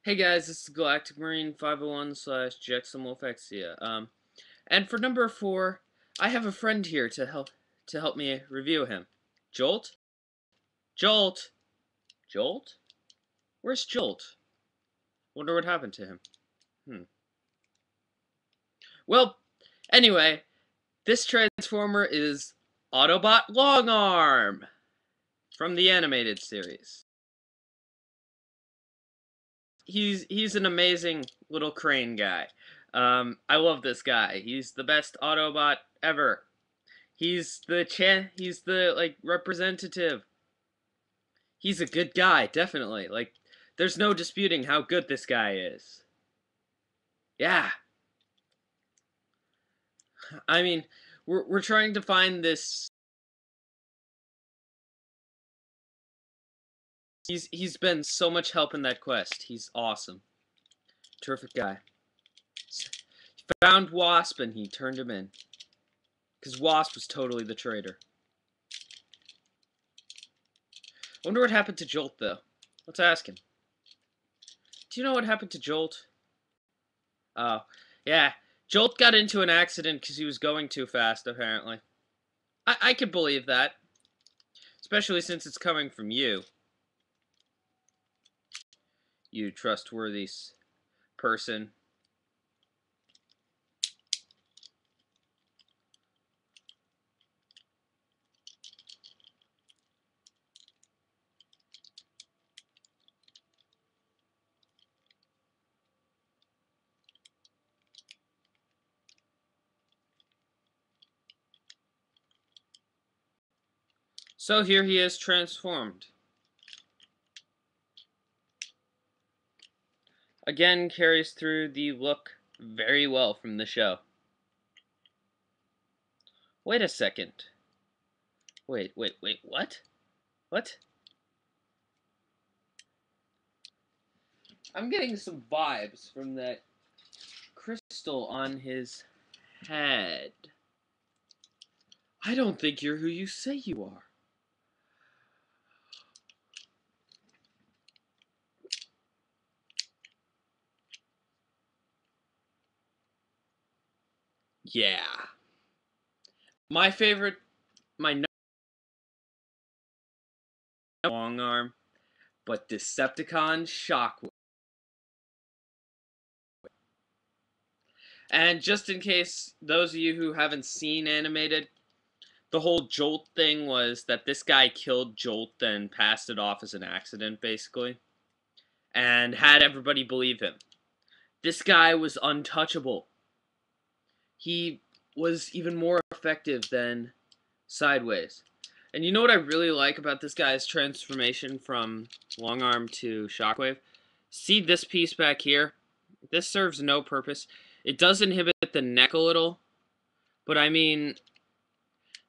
Hey guys, this is Galactic Marine 501 slash JexamWolfXia. And for number 4, I have a friend here to help me review him. Jolt? Jolt? Jolt? Where's Jolt? Wonder what happened to him. Hmm. Well, anyway, this Transformer is Autobot Longarm from the animated series. He's an amazing little crane guy. I love this guy. He's the best Autobot ever. He's the like representative. He's a good guy, definitely. Like there's no disputing how good this guy is. Yeah. I mean, we're trying to find this. He's been so much help in that quest. He's awesome. Terrific guy. He found Wasp and he turned him in. Cuz Wasp was totally the traitor. I wonder what happened to Jolt though. Let's ask him. Do you know what happened to Jolt? Oh, yeah. Jolt got into an accident because he was going too fast, apparently. I could believe that. Especially since it's coming from you. You trustworthy person. So here he is transformed. Again, carries through the look very well from the show. Wait a second. Wait, what? What? I'm getting some vibes from that crystal on his head. I don't think you're who you say you are. Yeah. My favorite, my long arm, but Decepticon Shockwave. And just in case those of you who haven't seen animated, the whole Jolt thing was that this guy killed Jolt, then passed it off as an accident, basically, and had everybody believe him. This guy was untouchable. He was even more effective than Sideways. And you know what I really like about this guy's transformation from Long Arm to Shockwave? See this piece back here? This serves no purpose. It does inhibit the neck a little, but I mean,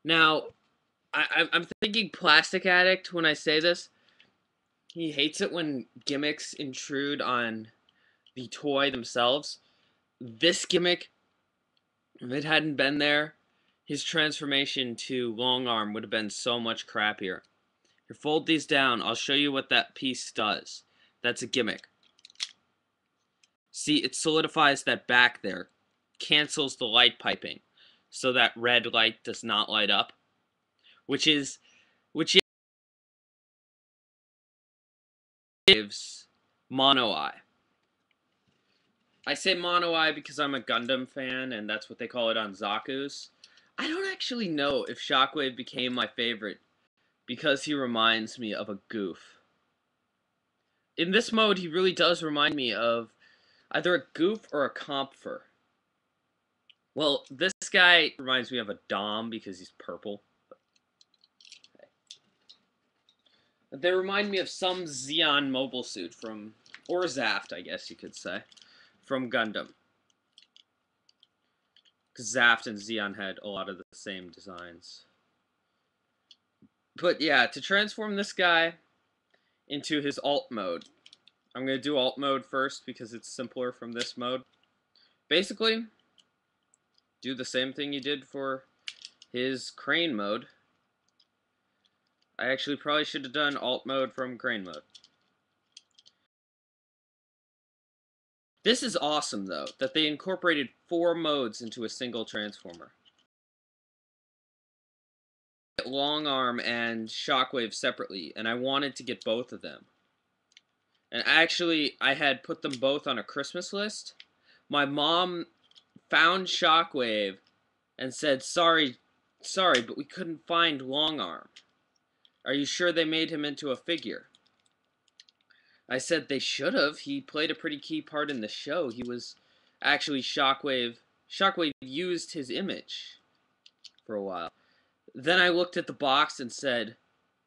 now, I'm thinking Plastic Addict when I say this. He hates it when gimmicks intrude on the toy themselves. This gimmick, if it hadn't been there, his transformation to Long Arm would have been so much crappier. Here, fold these down. I'll show you what that piece does. That's a gimmick. See, it solidifies that back there. Cancels the light piping. So that red light does not light up. Which gives mono eye. I say mono eye because I'm a Gundam fan, and that's what they call it on Zaku's. I don't actually know if Shockwave became my favorite because he reminds me of a goof. In this mode, he really does remind me of either a goof or a compfer. Well, this guy reminds me of a Dom because he's purple. They remind me of some Xeon mobile suit from, or Zaft, I guess you could say, from Gundam. Because Zaft and Xeon had a lot of the same designs. But yeah, to transform this guy into his alt mode, I'm going to do alt mode first because it's simpler from this mode. Basically, do the same thing you did for his crane mode. I actually probably should have done alt mode from crane mode. This is awesome, though, that they incorporated 4 modes into a single transformer. Long Arm and Shockwave separately, and I wanted to get both of them. And actually, I had put them both on a Christmas list. My mom found Shockwave and said, sorry, but we couldn't find Long Arm. Are you sure they made him into a figure? I said they should have. He played a pretty key part in the show. He was actually Shockwave. Shockwave used his image for a while. Then I looked at the box and said,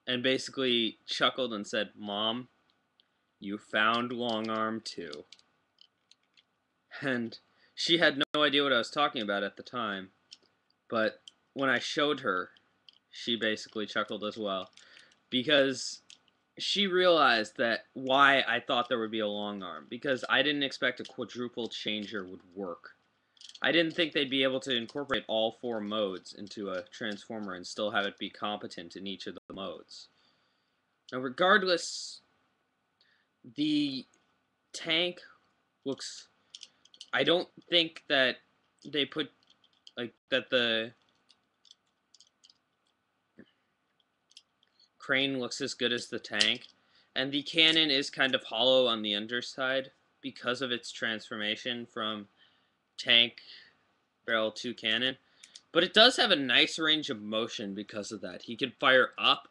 and basically chuckled and said, Mom, you found Long Arm too. And she had no idea what I was talking about at the time. But when I showed her, she basically chuckled as well. Because she realized that why I thought there would be a Long Arm. Because I didn't expect a quadruple changer would work. I didn't think they'd be able to incorporate all 4 modes into a transformer and still have it be competent in each of the modes. Now, regardless, the tank looks... I don't think that they put... like, that the crane looks as good as the tank. And the cannon is kind of hollow on the underside because of its transformation from tank barrel to cannon. But it does have a nice range of motion because of that. He can fire up.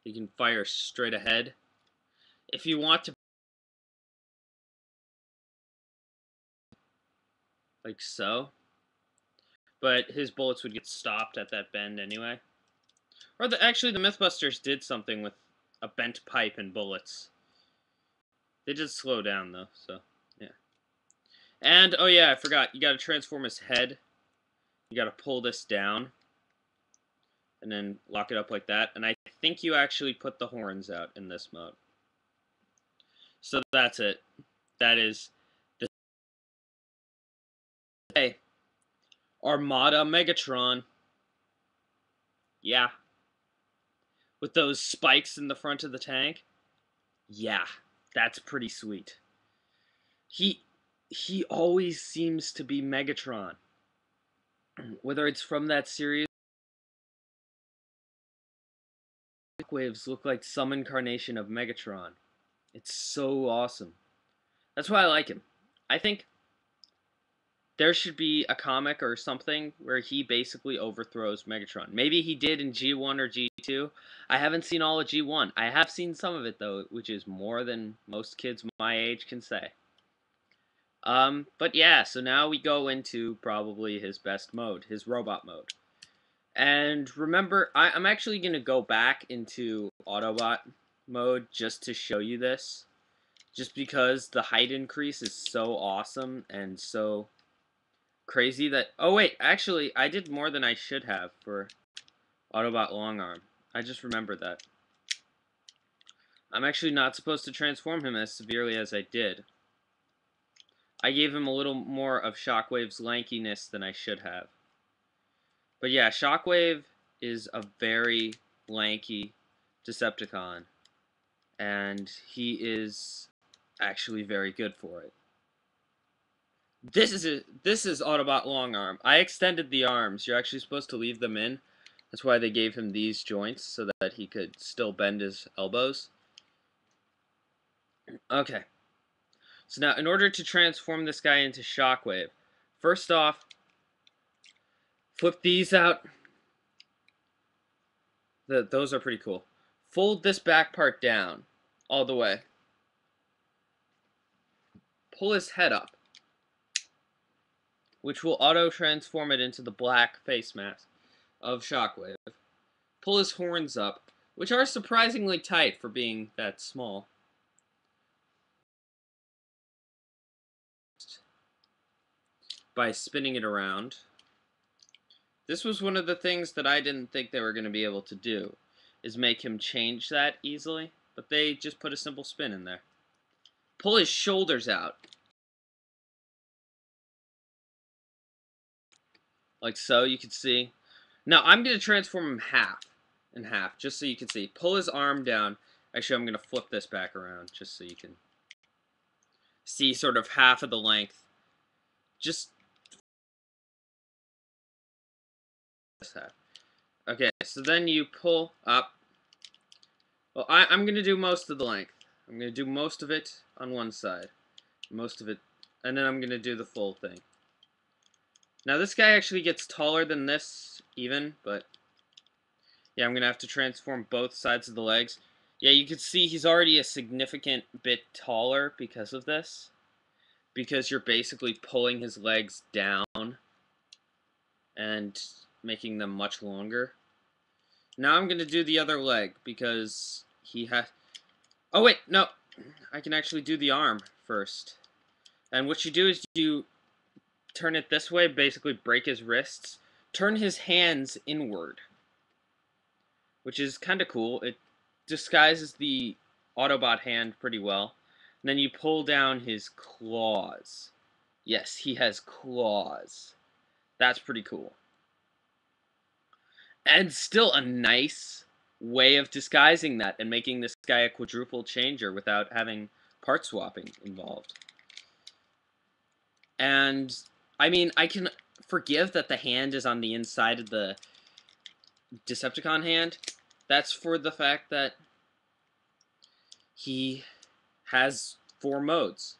He can fire straight ahead. If you want to, like so. But his bullets would get stopped at that bend anyway. Or actually the Mythbusters did something with a bent pipe and bullets. They did slow down though, so yeah. And oh yeah, I forgot, you gotta transform his head. You gotta pull this down. And then lock it up like that. And I think you actually put the horns out in this mode. So that's it. That is the Armada Megatron. Yeah. With those spikes in the front of the tank. Yeah, that's pretty sweet. He always seems to be Megatron. Whether it's from that series, Shockwaves look like some incarnation of Megatron. It's so awesome. That's why I like him. I think there should be a comic or something where he basically overthrows Megatron. Maybe he did in G1 or G2. I haven't seen all of G1. I have seen some of it, though, which is more than most kids my age can say. But yeah, so now we go into probably his best mode, his robot mode. And remember, I'm actually going to go back into Autobot mode just to show you this. Just because the height increase is so awesome and so crazy that... Oh wait, actually, I did more than I should have for Autobot Long Arm. I just remembered that. I'm actually not supposed to transform him as severely as I did. I gave him a little more of Shockwave's lankiness than I should have. But yeah, Shockwave is a very lanky Decepticon. And he is actually very good for it. This is Autobot Long Arm. I extended the arms. You're actually supposed to leave them in. That's why they gave him these joints, so that he could still bend his elbows. Okay. So now, in order to transform this guy into Shockwave, first off, flip these out. Those are pretty cool. Fold this back part down all the way. Pull his head up, which will auto-transform it into the black face mask of Shockwave. Pull his horns up, which are surprisingly tight for being that small. By spinning it around. This was one of the things that I didn't think they were going to be able to do, is make him change that easily, but they just put a simple spin in there. Pull his shoulders out. Like so, you can see. Now, I'm going to transform him in half, just so you can see. Pull his arm down. Actually, I'm going to flip this back around, just so you can. see sort of half of the length. Just this half. Okay, so then you pull up. Well, I'm going to do most of the length. I'm going to do most of it on one side. Most of it. And then I'm going to do the full thing. Now, this guy actually gets taller than this, even, but yeah, I'm going to have to transform both sides of the legs. Yeah, you can see he's already a significant bit taller because of this. Because you're basically pulling his legs down and making them much longer. Now I'm going to do the other leg because he has... Oh, wait, no. I can actually do the arm first. And what you do is you turn it this way, basically break his wrists, turn his hands inward, which is kind of cool. It disguises the Autobot hand pretty well. And then you pull down his claws. Yes, he has claws. That's pretty cool. And still a nice way of disguising that and making this guy a quadruple changer without having part swapping involved. And, I mean, I can forgive that the hand is on the inside of the Decepticon hand. That's for the fact that he has 4 modes.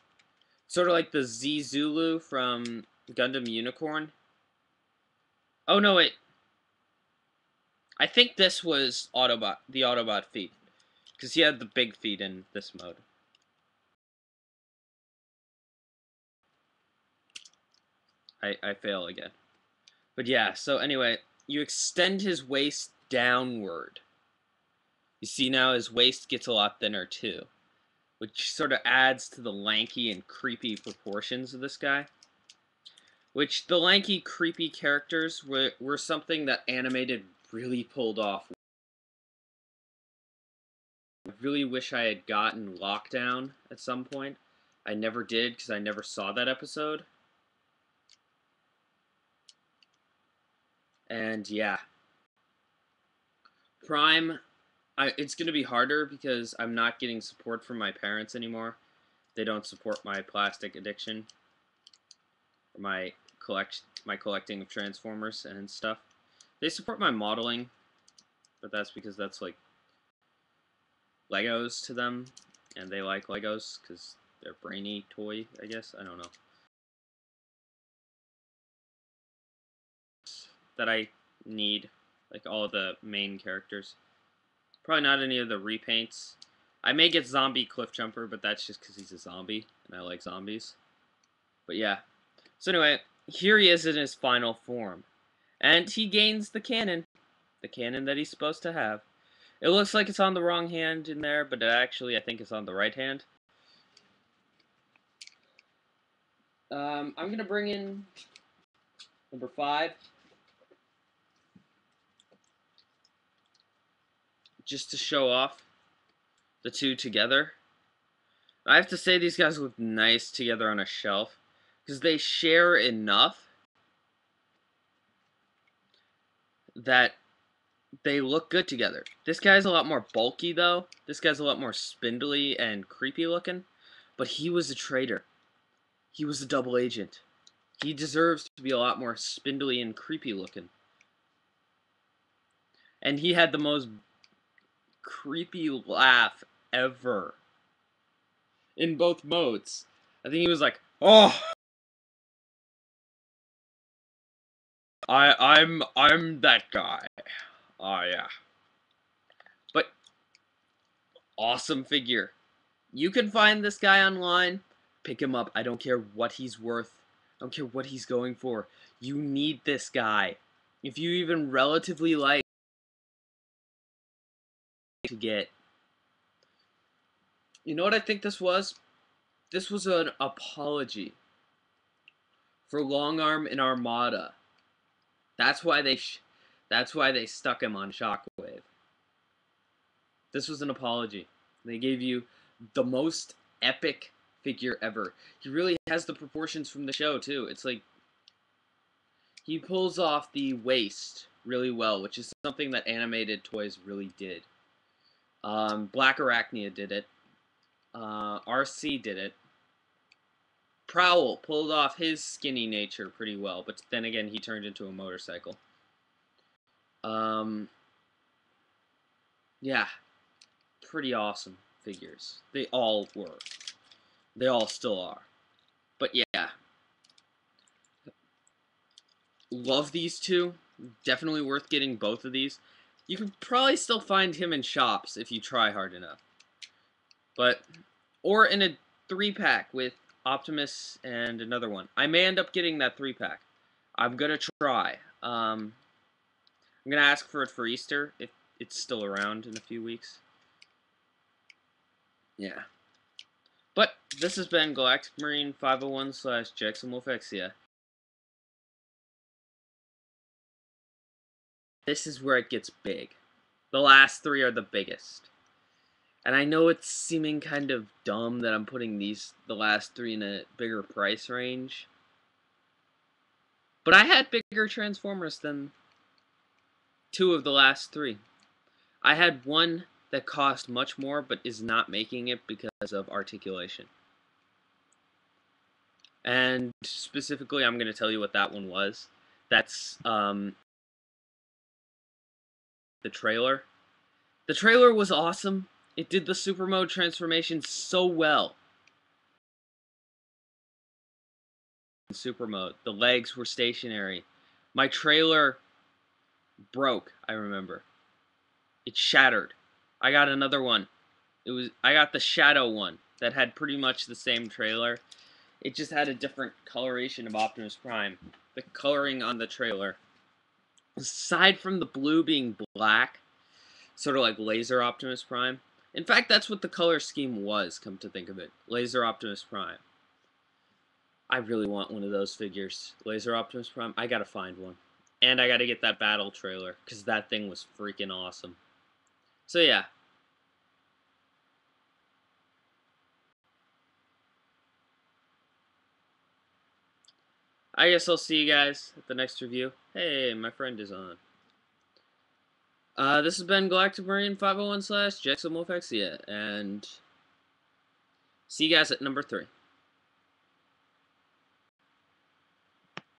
Sort of like the Z Zulu from Gundam Unicorn. Oh, no, wait. I think this was Autobot, the Autobot feet. Because he had the big feet in this mode. I fail again. But yeah, so anyway, you extend his waist downward. You see now his waist gets a lot thinner too. Which sort of adds to the lanky and creepy proportions of this guy. Which the lanky, creepy characters were something that animated really pulled off. I really wish I had gotten Lockdown at some point. I never did because I never saw that episode. And yeah. Prime, it's going to be harder because I'm not getting support from my parents anymore. They don't support my plastic addiction. Or my collecting of Transformers and stuff. They support my modeling, but that's because that's like Legos to them, and they like Legos because they're brainy toy, I guess. I don't know. That I need, like all of the main characters. Probably not any of the repaints. I may get Zombie Cliffjumper, but that's just because he's a zombie, and I like zombies. But yeah. So anyway, here he is in his final form. And he gains the cannon that he's supposed to have. It looks like it's on the wrong hand in there, but it actually, I think, is on the right hand. I'm going to bring in number 5. Just to show off the two together. I have to say these guys look nice together on a shelf. Because they share enough that they look good together. This guy's a lot more bulky, though. This guy's a lot more spindly and creepy looking. But he was a traitor. He was a double agent. He deserves to be a lot more spindly and creepy looking. And he had the most creepy laugh ever. In both modes. I think he was like, oh! I'm that guy. Oh, yeah. But, awesome figure. You can find this guy online. Pick him up. I don't care what he's worth. I don't care what he's going for. You need this guy. If you even relatively like to get. You know what I think this was? This was an apology for Long Arm and Armada. That's why they stuck him on Shockwave. This was an apology. They gave you the most epic figure ever. He really has the proportions from the show too. It's like he pulls off the waist really well, which is something that animated toys really did. Black Arachnia did it. RC did it. Prowl pulled off his skinny nature pretty well, but then again, he turned into a motorcycle. Yeah, pretty awesome figures. They all were. They all still are. But yeah, love these two. Definitely worth getting both of these. You can probably still find him in shops if you try hard enough. But, or in a 3-pack with Optimus and another one. I may end up getting that 3-pack. I'm gonna try. I'm gonna ask for it for Easter if it's still around in a few weeks. Yeah. But this has been Galactic Marine 501/JacksonWolfXia. This is where it gets big. The last three are the biggest. And I know it's seeming kind of dumb that I'm putting the last three in a bigger price range. But I had bigger Transformers than two of the last three. I had one that cost much more but is not making it because of articulation. And specifically, I'm going to tell you what that one was. That's the trailer. The trailer was awesome. It did the super mode transformation so well. In super mode, the legs were stationary. My trailer broke, I remember. It shattered. I got another one. I got the Shadow one that had pretty much the same trailer. It just had a different coloration of Optimus Prime. The coloring on the trailer, aside from the blue being black, sort of like Laser Optimus Prime. In fact, that's what the color scheme was, come to think of it. Laser Optimus Prime. I really want one of those figures. Laser Optimus Prime. I gotta find one. And I gotta get that battle trailer, because that thing was freaking awesome. So yeah. I guess I'll see you guys at the next review. Hey, my friend is on. This has been Galactic Marine 501/JacksonWolfXia, and see you guys at number 3.